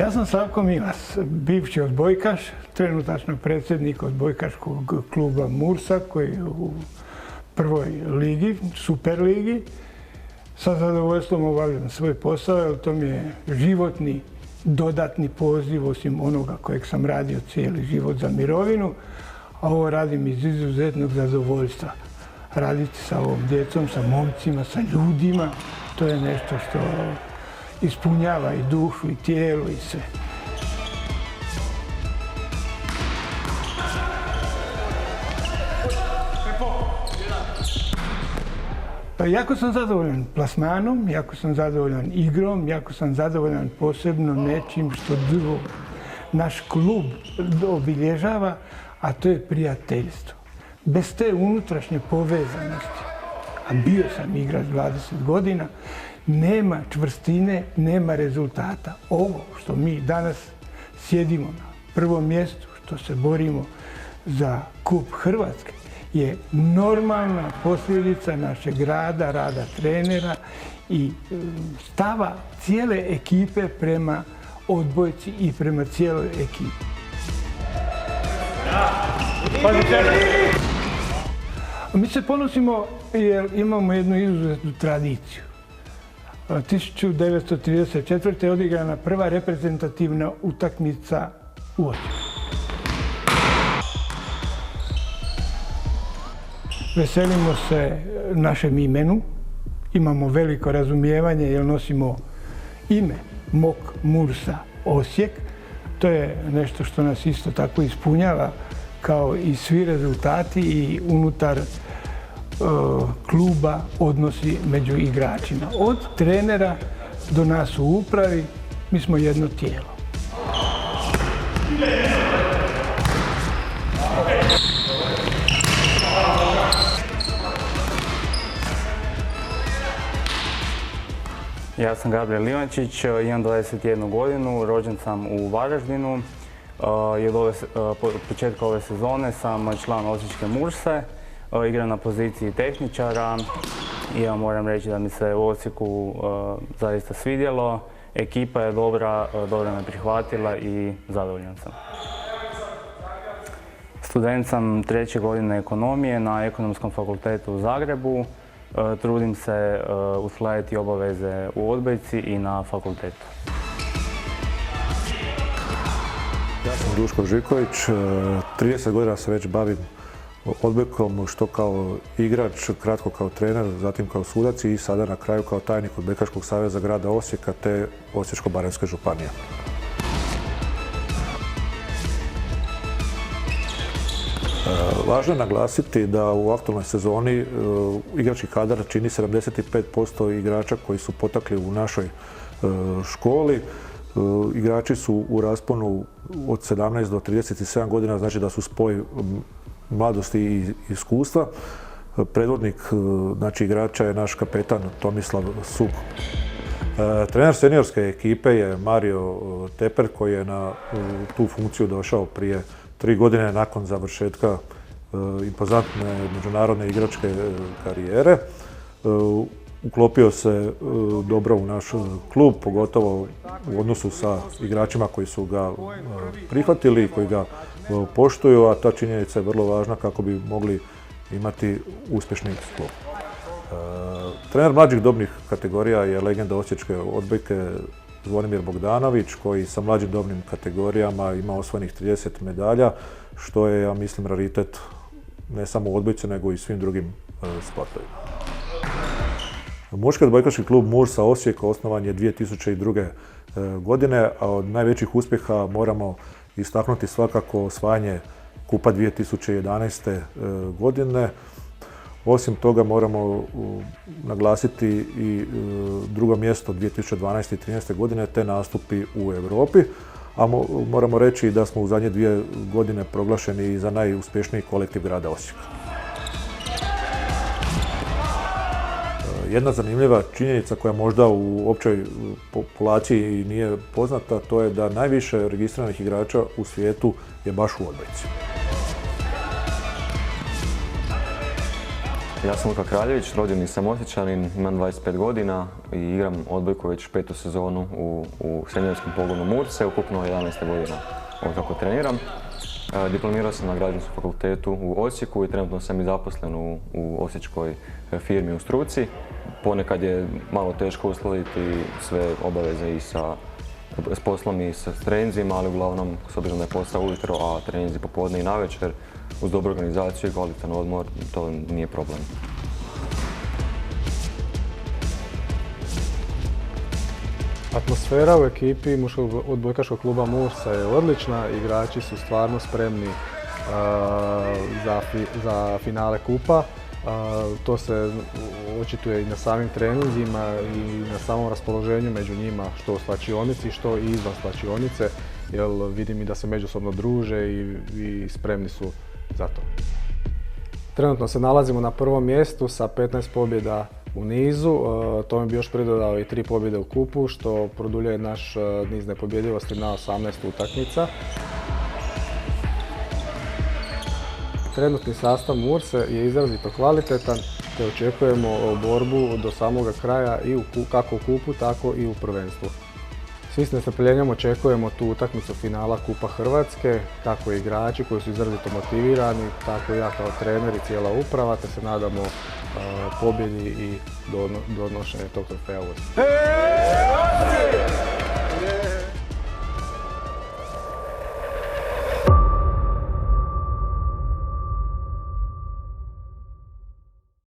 Ja sam Slavko Milas, bivši odbojkaš, trenutačno predsjednik odbojkaškog kluba Mursa koji je u prvoj ligi, super ligi. Sa zadovoljstvom obavljam svoj posao jer to mi je životni dodatni poziv osim onoga kojeg sam radio cijeli život za mirovinu, a ovo radim iz izuzetnog zadovoljstva. Raditi sa ovom djecom, sa momcima, sa ljudima, to je nešto što ispunjava i dušu i tijelo i sve. Pa jako sam zadovoljan plasmanom, jako sam zadovoljan igrom, jako sam zadovoljan posebno nečim što naš klub obilježava, a to je prijateljstvo. Bez te unutrašnje povezanosti, a bio sam igrač 20 godina, nema čvrstine, nema rezultata. Ovo što mi danas sjedimo na prvom mjestu, što se borimo za kup Hrvatske, je normalna posljedica našeg rada trenera i stava cijele ekipe prema odbojci i prema cijeloj ekipi. Mi se ponosimo jer imamo jednu izuzetnu tradiciju. 1934. je odigrana prva reprezentativna utakmica u Osijeku. Veselimo se našem imenu, imamo veliko razumijevanje jer nosimo ime MOK Mursa Osijek. To je nešto što nas isto tako ispunjava kao i svi rezultati i unutar kluba odnosi među igračima. Od trenera do nas u upravi, mi smo jedno tijelo. Ja sam Gabriel Ivančić, imam 21 godinu, rođen sam u Varaždinu. Od početka ove sezone sam član Osječke Murse, igram na poziciji tehničara i ja moram reći da mi se u Osijeku zaista svidjelo. Ekipa je dobra me prihvatila i zadovoljan sam. Student sam 3. godine ekonomije na Ekonomskom fakultetu u Zagrebu. Trudim se uskladiti obaveze u odbojci i na fakultetu. Ja sam Duško Žiković, 30 godina se već bavim odbojkom, što kao igrač, kratko kao trener, zatim kao sudac i sada na kraju kao tajnik Odbojkaškog saveza grada Osijeka te Osječko-baranjske županije. Važno je naglasiti da u aktualnoj sezoni igrački kadar čini 75% igrača koji su potakli u našoj školi. Igrači su u rasponu od 17 do 37 godina, znači da su spoj mladosti i iskustva. Predvodnik igrača je naš kapetan Tomislav Suk. Trener seniorske ekipe je Mario Teper koji je na tu funkciju došao prije 3 godine nakon završetka impozantne međunarodne igračke karijere. Uklopio se dobro u naš klub, pogotovo u odnosu sa igračima koji su ga prihvatili i koji ga poštuju, a ta činjenica je vrlo važna kako bi mogli imati uspješni klub. Trener mlađih dobnih kategorija je legenda osječke odbojke Zvonimir Bogdanović, koji sa mlađim dobnim kategorijama ima osvojenih 30 medalja, što je, ja mislim, raritet ne samo u odbojci, nego i svim drugim sportovima. Muški odbojkaški klub Mursa Osijek osnovan je 2002. godine, a od najvećih uspjeha moramo istaknuti svakako osvajanje kupa 2011. godine. Osim toga moramo naglasiti i drugo mjesto 2012. i 2013. godine te nastupi u Europi, a moramo reći da smo u zadnje 2 godine proglašeni za najuspješniji kolektiv grada Osijeka. Jedna zanimljiva činjenica koja možda u općoj populaciji nije poznata, to je da najviše registriranih igrača u svijetu je baš u odbojci. Ja sam Luka Kraljević, rođeni sam Osječanin, imam 25 godina i igram odbojku već 5. sezonu u seniorskom pogonu Murse, ukupno 11. godina od kako treniram. Diplomirao sam na Građevinskom fakultetu u Osijeku i trenutno sam i zaposlen u osječkoj firmi u struci. Ponekad je malo teško uskladiti sve obaveze i s poslom i sa treninzima, ali uglavnom, s obzirom da je posao ujutro, a treninzi popodne i navečer, uz dobru organizaciju i kvalitetan odmor, to nije problem. Atmosfera u ekipi muškog odbojkaškog kluba Mursa je odlična, igrači su stvarno spremni za finale kupa. To se očituje i na samim treninzima i na samom raspoloženju među njima, što u slačionici, što i izvan slačionice, jer vidim i da se međusobno druže i spremni su za to. Trenutno se nalazimo na prvom mjestu sa 15 pobjeda u nizu, tome bi još pridodao i 3 pobjede u kupu, što produljuje naš niz nepobjedivosti na 18 utakmica. Trenutni sastav Murse je izrazito kvalitetan, te očekujemo borbu do samoga kraja i kako u kupu, tako i u prvenstvu. Svi s nestrpljenjem očekujemo tu utakmicu finala Kupa Hrvatske, kako i igrači koji su izrazito motivirani, tako i ja kao trener i cijela uprava, te se nadamo pobjedi i donošenju tog trofeja u Osijeku.